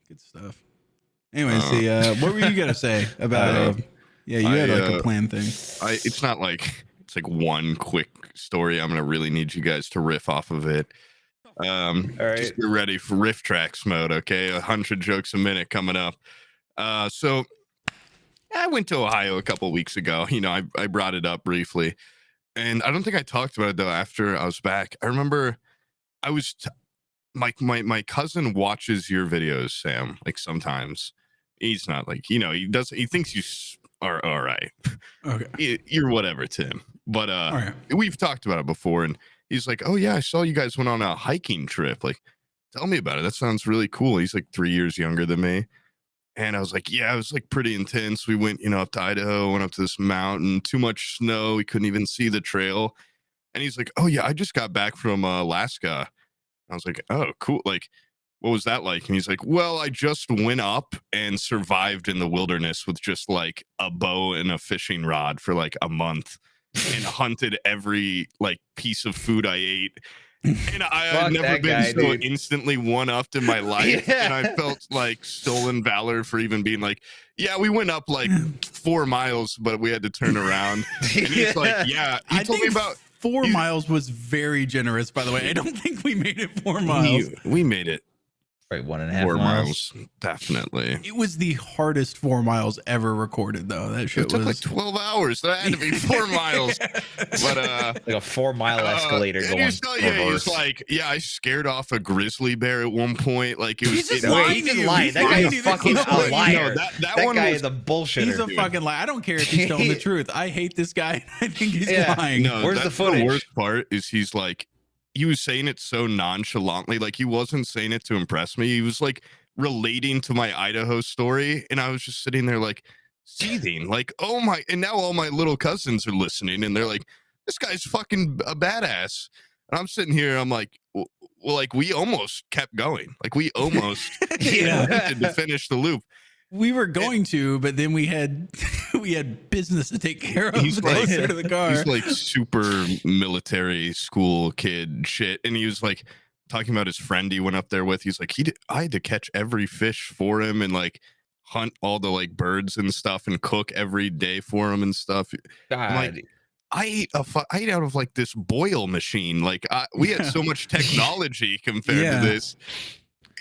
Good stuff. Anyway, see, what were you gonna say about? Yeah, you had like a plan thing. It's not like it's like one quick story. I'm gonna really need you guys to riff off of it. All right. Just get ready for riff tracks mode. Okay, 100 jokes a minute coming up. So I went to Ohio a couple weeks ago. You know, I brought it up briefly, and I don't think I talked about it though. After I was back, I remember I was my cousin watches your videos, Sam. Like sometimes he's not like, you know, he thinks you are all right. Okay, You're whatever to him. But right. We've talked about it before, and he's like, oh yeah, I saw you guys went on a hiking trip. Like, tell me about it. That sounds really cool. He's like 3 years younger than me. And I was like, yeah, it was like pretty intense. We went, you know, up to Idaho, went up to this mountain, too much snow. We couldn't even see the trail. And he's like, oh yeah, I just got back from Alaska. I was like, oh, cool. Like, what was that like? And he's like, well, I just went up and survived in the wilderness with just like a bow and a fishing rod for like a month and hunted every like piece of food I ate. And I had never been so instantly one-upped in my life. And I felt like stolen valor for even being like, yeah, we went up like 4 miles, but we had to turn around. And he's like, yeah, he told me about 4 miles was very generous, by the way. I don't think we made it 4 miles. We made it. Right, 1.5 4 miles. Definitely. It was the hardest 4 miles ever recorded, though. That shit took like 12 hours. That had to be 4 miles. But like a 4-mile escalator going. He's like, yeah, I scared off a grizzly bear at one point. Like it was. He just lied. That guy's a fucking liar. No, that one guy was is a bullshitter. He's a fucking liar. I don't care if he's telling the truth. I hate this guy. I think he's lying. No, where's the footage? The worst part is he's like, he was saying it so nonchalantly, like he wasn't saying it to impress me. He was like relating to my Idaho story, and I was just sitting there like seething, like, oh my! And now all my little cousins are listening, and they're like, "This guy's fucking a badass." And I'm sitting here, I'm like, well, like we almost kept going, like we almost wanted to finish the loop. We were going to, but then we had business to take care of. He's closer like, to the car. He's like super military school kid shit, and he was like talking about his friend he went up there with. He's like, I had to catch every fish for him and like hunt all the like birds and stuff and cook every day for him and stuff. Like, I ate out of like this boil machine. Like we had so much technology compared to this.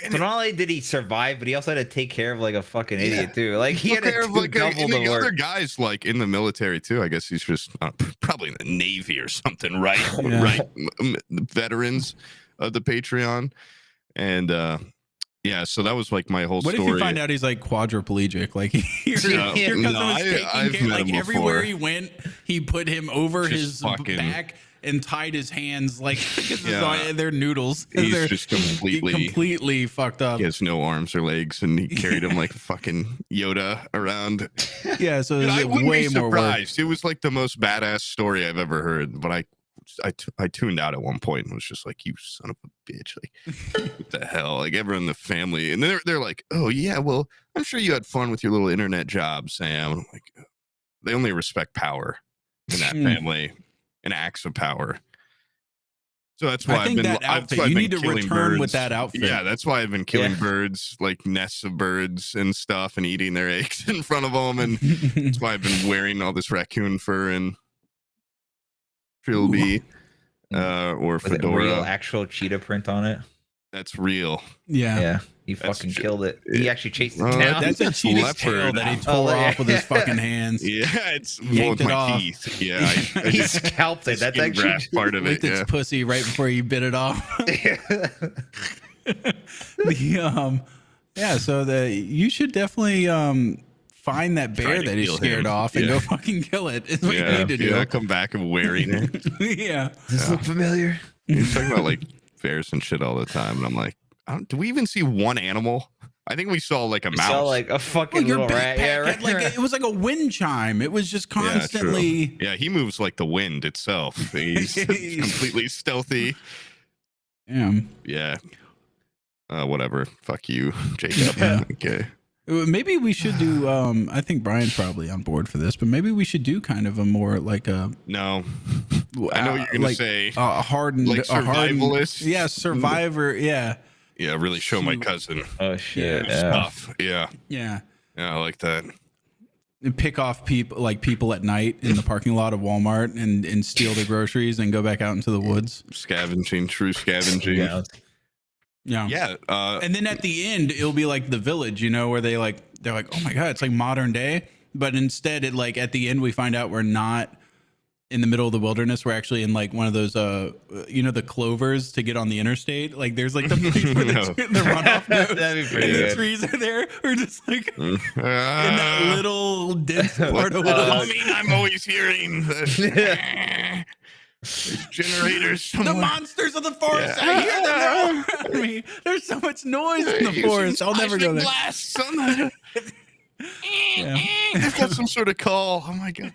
And not only did he survive, but he also had to take care of like a fucking idiot too. Like he had to do like double the work. Other guys like in the military too. I guess he's just probably in the Navy or something, right? Right, veterans of the Patreon, and yeah. So that was like my whole story. What if you find out he's like quadriplegic? Like your cousin was taking care. Like everywhere he went, he put him over his back and tied his hands like they're noodles. He's just completely fucked up. He has no arms or legs, and he carried him like fucking Yoda around. Yeah, so I wouldn't way be more surprised. work. It was like the most badass story I've ever heard. But I tuned out at one point and was just like, "You son of a bitch! Like, what the hell?" Like everyone in the family, and they're like, "Oh yeah, well, I'm sure you had fun with your little internet job, Sam." And I'm like, they only respect power in that family. And acts of power. So that's why you need to return birds with that outfit. Yeah, that's why I've been killing birds, like nests of birds and stuff, and eating their eggs in front of them. And that's why I've been wearing all this raccoon fur and trilby or fedora. Real actual cheetah print on it. That's real. Yeah. He fucking killed it. He actually chased it down. That's a cheetah's tail that he tore off with his fucking hands. Yeah, it's with my teeth. Yeah, he scalped it. That's actually part of it. With its pussy right before you bit it off. So you should definitely find that bear that he scared off and go fucking kill it. Is what you need to do. I'll come back and wearing it. Does this look familiar? You're talking about like bears and shit all the time, and I'm like, do we even see one animal? I think we saw like a mouse. Saw like a fucking little rat. Yeah, right. It was like a wind chime. It was just constantly. Yeah, he moves like the wind itself. He's completely stealthy. Yeah. Whatever. Fuck you, Jacob. Yeah. Okay. Maybe we should do. I think Brian's probably on board for this, but maybe we should do kind of a more like a. No. I know what you're gonna say. Hardened, like survivalist. Survivor. Yeah. really show my cousin. Oh shit! Stuff. Yeah. I like that. And pick off people at night in the parking lot of Walmart and steal their groceries and go back out into the woods. Scavenging, true scavenging. Yeah. And then at the end, it'll be like the village, where they're like, oh my God, it's like modern day. But instead, at the end, we find out we're not in the middle of the wilderness. We're actually in like one of those, the clovers to get on the interstate. Like there's like the place where the runoff goes. That'd be pretty and good. the trees are there. We're just like in that little dense part of I'm always hearing the generators somewhere. The monsters of the forest. I hear them. They're all around me. There's so much noise in the forest. I'll never go there. Blasts on the... I've got some sort of call. Oh my God.